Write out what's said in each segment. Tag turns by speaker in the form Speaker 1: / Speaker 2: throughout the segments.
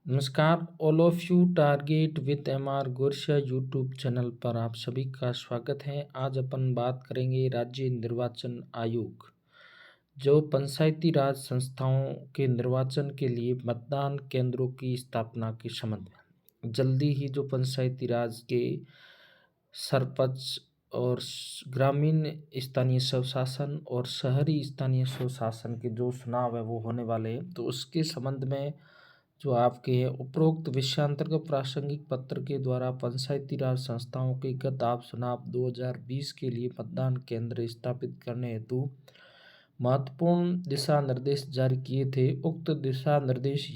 Speaker 1: नमस्कार, all of you target with MR Gursia YouTube channel पर आप सभी का स्वागत है। आज अपन बात करेंगे राज्य निर्वाचन आयोग जो पंचायती राज संस्थाओं के निर्वाचन के लिए मतदान केंद्रों की स्थापना के संबंध में। जल्दी ही जो पंचायती राज के सरपंच और ग्रामीण स्थानीय स्वशासन और शहरी स्थानीय स्वशासन के जो चुनाव है वो होने वाले हैं, तो उसके संबंध में जो आपके हैं उपरोक्त विषयांतर्गत प्रासंगिक पत्र के द्वारा पंचायती राज संस्थाओं के गत आप चुनाव 2020 के लिए मतदान केंद्र स्थापित करने हेतु महत्वपूर्ण दिशा निर्देश जारी किए थे। उक्त दिशा निर्देश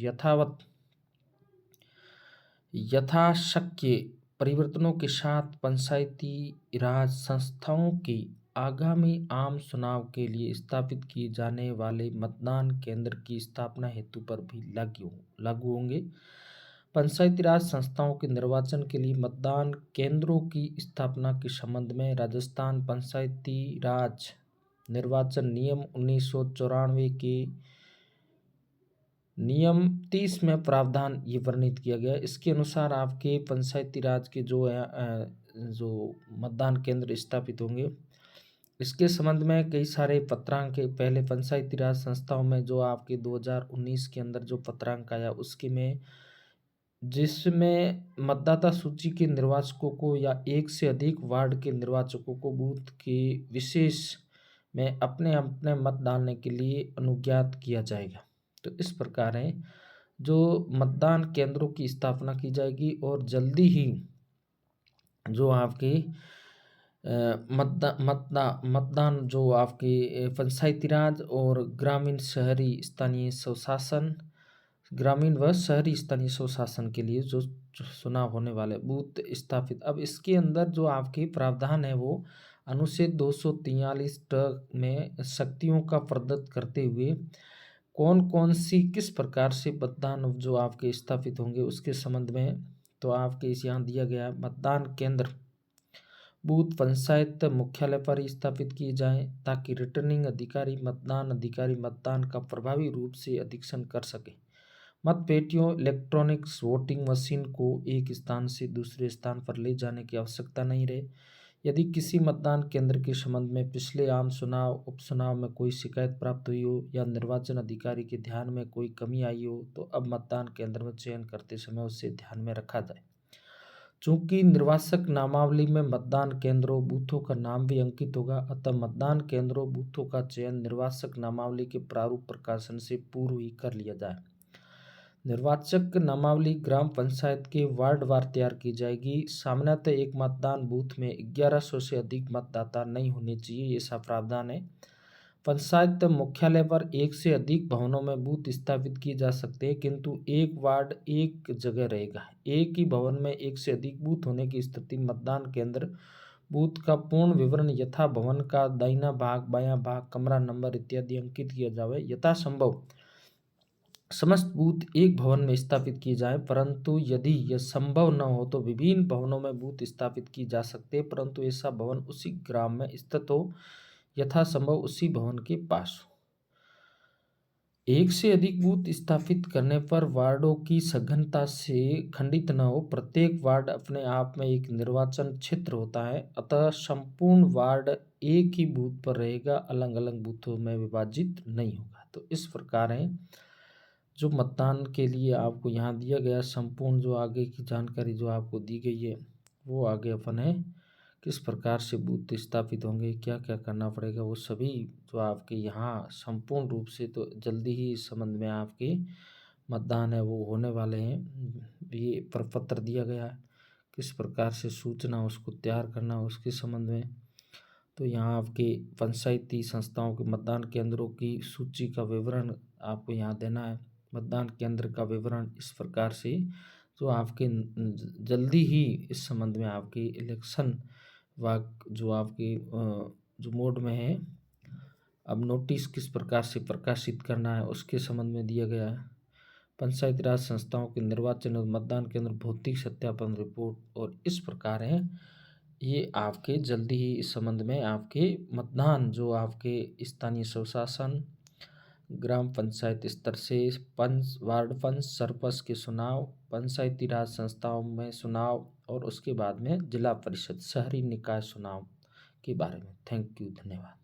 Speaker 1: यथाशक्य परिवर्तनों के साथ पंचायती राज संस्थाओं की आगामी आम चुनाव के लिए स्थापित किए जाने वाले मतदान केंद्र की स्थापना हेतु पर भी लागू होंगे। पंचायती राज संस्थाओं के निर्वाचन के लिए मतदान केंद्रों की स्थापना के संबंध में राजस्थान पंचायती राज निर्वाचन नियम 1994 के नियम 30 में प्रावधान ये वर्णित किया गया है। इसके अनुसार आपके पंचायती राज के जो मतदान केंद्र स्थापित होंगे, इसके संबंध में कई सारे पत्रांक है। पहले पंचायती राज संस्थाओं में जो आपके 2019 के अंदर जो पत्रांक आया उसके में जिसमें मतदाता सूची के निर्वाचकों को या एक से अधिक वार्ड के निर्वाचकों को बूथ के विशेष में अपने अपने मत डालने के लिए अनुज्ञात किया जाएगा। तो इस प्रकार है जो मतदान केंद्रों की स्थापना की जाएगी और जल्दी ही जो आपके मतदान जो आपके पंचायती राज और ग्रामीण शहरी स्थानीय स्वशासन ग्रामीण व शहरी स्थानीय स्वशासन के लिए जो चुनाव होने वाले बूथ स्थापित। अब इसके अंदर जो आपके प्रावधान है वो अनुच्छेद 243 में शक्तियों का प्रदत्त करते हुए कौन कौन सी किस प्रकार से मतदान जो आपके स्थापित होंगे उसके संबंध में तो आपके इस यहाँ दिया गया मतदान केंद्र बूथ पंचायत मुख्यालय पर स्थापित किए जाएं ताकि रिटर्निंग अधिकारी मतदान का प्रभावी रूप से अधीक्षण कर सके। मत पेटियों इलेक्ट्रॉनिक्स वोटिंग मशीन को एक स्थान से दूसरे स्थान पर ले जाने की आवश्यकता नहीं रहे। यदि किसी मतदान केंद्र के संबंध में पिछले आम चुनाव उपचुनाव में कोई शिकायत प्राप्त हुई हो या निर्वाचन अधिकारी के ध्यान में कोई कमी आई हो तो अब मतदान केंद्र में चयन करते समय उसे ध्यान में रखा जाए। चूंकि निर्वाचक नामावली में मतदान केंद्रों बूथों का नाम भी अंकित होगा, अतः मतदान केंद्रों बूथों का चयन निर्वाचक नामावली के प्रारूप प्रकाशन से पूर्व ही कर लिया जाए। निर्वाचक नामावली ग्राम पंचायत के वार्डवार तैयार की जाएगी। सामान्यतः एक मतदान बूथ में 1100 से अधिक मतदाता नहीं होने चाहिए, ऐसा प्रावधान है। पंचायत मुख्यालय पर एक से अधिक भवनों में बूथ स्थापित किए जा सकते हैं, किंतु एक वार्ड एक जगह रहेगा। एक ही भवन में एक से अधिक बूथ होने की स्थिति मतदान केंद्र बूथ का पूर्ण विवरण यथा भवन का दाहिना भाग बायां भाग कमरा नंबर इत्यादि अंकित किया जाए। यथासंभव समस्त बूथ एक भवन में स्थापित किए जाएं, परंतु यदि यह संभव न हो तो विभिन्न भवनों में बूथ स्थापित की जा सकते हैं, परंतु ऐसा भवन उसी ग्राम में स्थित हो, यथासंभव उसी भवन के पास हो। एक से अधिक बूथ स्थापित करने पर वार्डों की सघनता से खंडित न हो। प्रत्येक वार्ड अपने आप में एक निर्वाचन क्षेत्र होता है, अतः संपूर्ण वार्ड एक ही बूथ पर रहेगा, अलग अलग बूथों में विभाजित नहीं होगा। तो इस प्रकार है जो मतदान के लिए आपको यहाँ दिया गया संपूर्ण जो आगे की जानकारी जो आपको दी गई है वो आगे अपन है किस प्रकार से बूथ स्थापित होंगे, क्या क्या करना पड़ेगा, वो सभी जो आपके यहाँ संपूर्ण रूप से तो जल्दी ही इस संबंध में आपके मतदान है वो होने वाले हैं। ये प्रपत्र दिया गया है किस प्रकार से सूचना उसको तैयार करना उसके संबंध में। तो यहाँ आपके पंचायती संस्थाओं के मतदान केंद्रों की सूची का विवरण आपको यहाँ देना है। मतदान केंद्र का विवरण इस प्रकार से जो आपके जल्दी ही इस संबंध में आपकी इलेक्शन वाक जो आपकी जो मोड में है अब नोटिस किस प्रकार से प्रकाशित करना है उसके संबंध में दिया गया है। पंचायती राज संस्थाओं के निर्वाचन और मतदान केंद्र भौतिक सत्यापन रिपोर्ट और इस प्रकार है ये आपके जल्दी ही इस संबंध में आपके मतदान जो आपके स्थानीय स्वशासन ग्राम पंचायत स्तर से पंच, वार्ड पंच, सरपंच के चुनाव, पंचायती राज संस्थाओं में चुनाव और उसके बाद में जिला परिषद शहरी निकाय चुनाव के बारे में। थैंक यू, धन्यवाद।